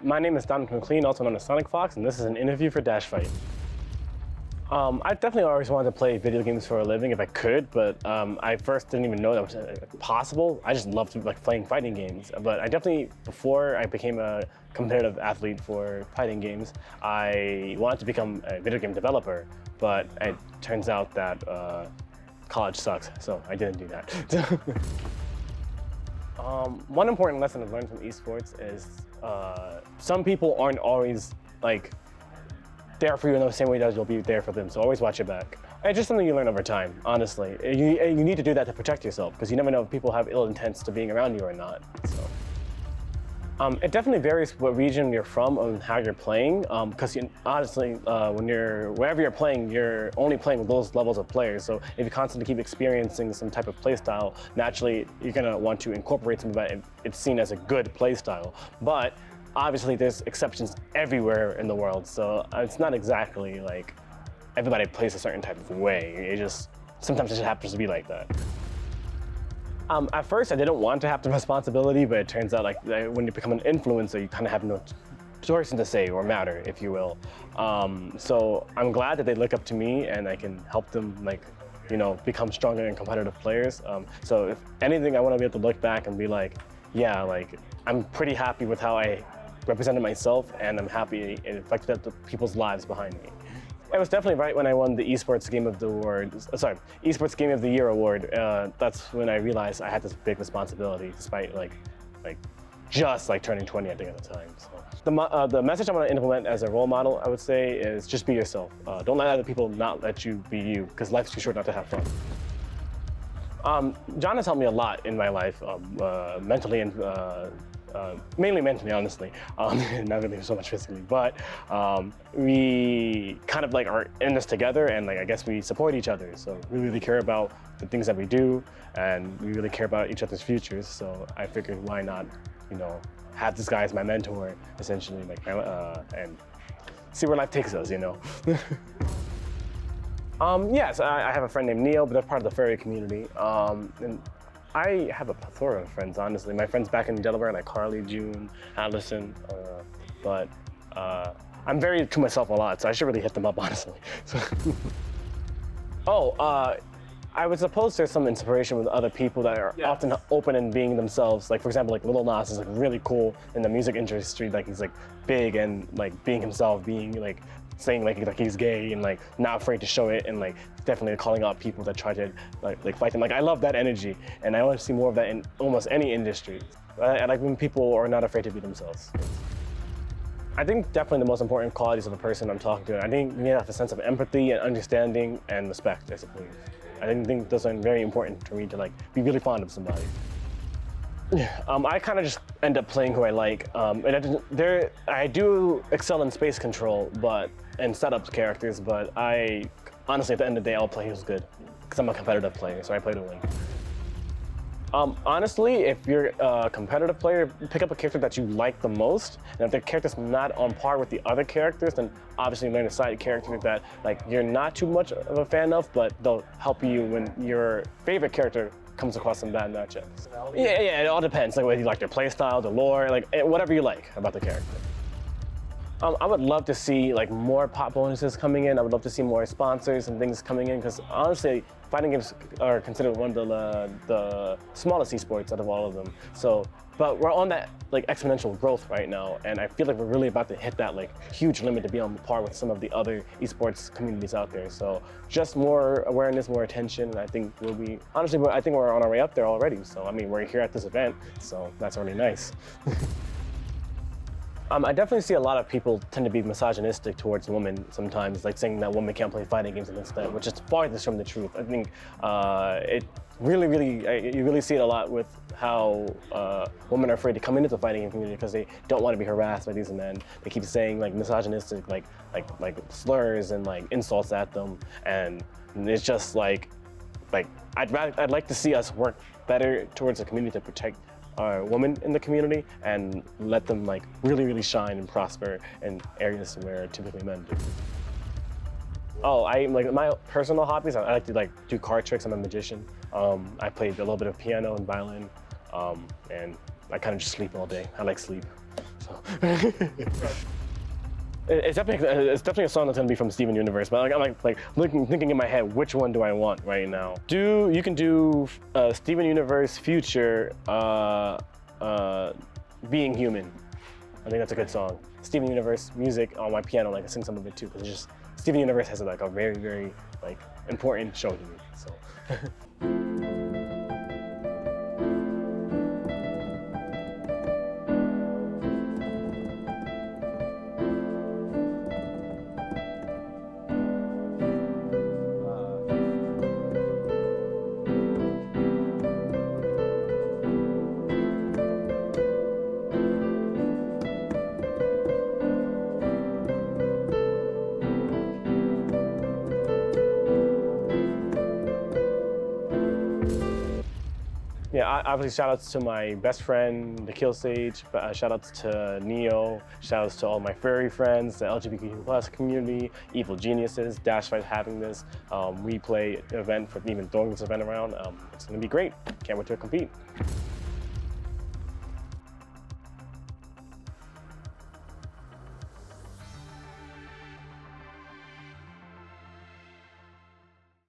My name is Dominique Mclean, also known as SonicFox, and this is an interview for DashFight. I definitely always wanted to play video games for a living if I could, but I first didn't even know that was possible. I just loved playing fighting games. But I definitely, before I became a competitive athlete for fighting games, I wanted to become a video game developer. But it turns out that college sucks, so I didn't do that. One important lesson I've learned from esports is some people aren't always there for you in the same way that you'll be there for them, so always watch your back. It's just something you learn over time, honestly. You need to do that to protect yourself, because you never know if people have ill intents to being around you or not. So. It definitely varies what region you're from and how you're playing, because honestly, wherever you're playing, you're only playing with those levels of players. So if you constantly keep experiencing some type of playstyle, naturally you're gonna want to incorporate something that it's seen as a good playstyle. But obviously there's exceptions everywhere in the world, so it's not exactly like everybody plays a certain type of way. Sometimes it just happens to be like that. At first, I didn't want to have the responsibility, but it turns out when you become an influencer, you kind of have no choice to say or matter, if you will. So I'm glad that they look up to me and I can help them become stronger and competitive players. So if anything, I want to be able to look back and be yeah, I'm pretty happy with how I represented myself, and I'm happy it affected the people's lives behind me. It was definitely right when I won the Esports Game of the Year award. That's when I realized I had this big responsibility, despite just turning 20, I think, at the time. So the message I want to implement as a role model, I would say, is just be yourself. Don't let other people not let you be you, because life's too short not to have fun. John has helped me a lot in my life, mentally and mainly mentally, honestly, not really so much physically, but we kind of are in this together, and I guess we support each other. So we really care about the things that we do, and we really care about each other's futures. So I figured, why not, have this guy as my mentor, essentially, and see where life takes us, Yes, I have a friend named Neil, but they're part of the furry community. And I have a plethora of friends, honestly. My friends back in Delaware, like Carly, June, Allison, but I'm very to myself a lot, so I should really hit them up, honestly. So. I would suppose there's some inspiration with other people that are often open and being themselves. For example, Lil Nas is really cool in the music industry. He's big and being himself, being saying he's gay and not afraid to show it, and definitely calling out people that try to fight them. I love that energy, and I want to see more of that in almost any industry. I like when people are not afraid to be themselves. I think definitely the most important qualities of the person I'm talking to. I think you need to have a sense of empathy and understanding and respect, I suppose. I think those are very important for me to be really fond of somebody. I kind of just end up playing who I like. I do excel in space control, and setup characters, but honestly, at the end of the day, I'll play who's good, because I'm a competitive player, so I play to win. Honestly, if you're a competitive player, pick up a character that you like the most, and if the character's not on par with the other characters, then obviously learn a side character that you're not too much of a fan of, but they'll help you when your favorite character comes across some bad matchups. Yeah, it all depends. Whether you like their playstyle, the lore, whatever you like about the character. I would love to see more pop bonuses coming in. I would love to see more sponsors and things coming in, because honestly, fighting games are considered one of the smallest esports out of all of them. So, but we're on that exponential growth right now, and I feel we're really about to hit that huge limit to be on par with some of the other esports communities out there. So just more awareness, more attention, and I think I think we're on our way up there already. So I mean, we're here at this event, so that's really nice. I definitely see a lot of people tend to be misogynistic towards women sometimes, saying that women can't play fighting games and instead, which is farthest from the truth. I think you really see it a lot with how women are afraid to come into the fighting game community because they don't want to be harassed by these men. They keep saying misogynistic, slurs and insults at them, and it's just I'd like to see us work better towards the community to protect women in the community and let them really shine and prosper in areas where typically men do. Oh, my personal hobbies, I like to do card tricks. I'm a magician. I played a little bit of piano and violin, and I kind of just sleep all day. I like sleep. So. It's definitely a song that's gonna be from Steven Universe, but I'm like thinking in my head, which one do I want right now? You can do Steven Universe Future Being Human. I think that's a good song. Steven Universe music on my piano, like I sing some of it too, because it's just Steven Universe has like a very, very like important show to me. So. Yeah, obviously shout outs to my best friend, Dekillsage, shout outs to Neo, shout outs to all my furry friends, the LGBTQ+ community, Evil Geniuses, DashFight having this, replay event for even throwing this event around. It's gonna be great, can't wait to compete.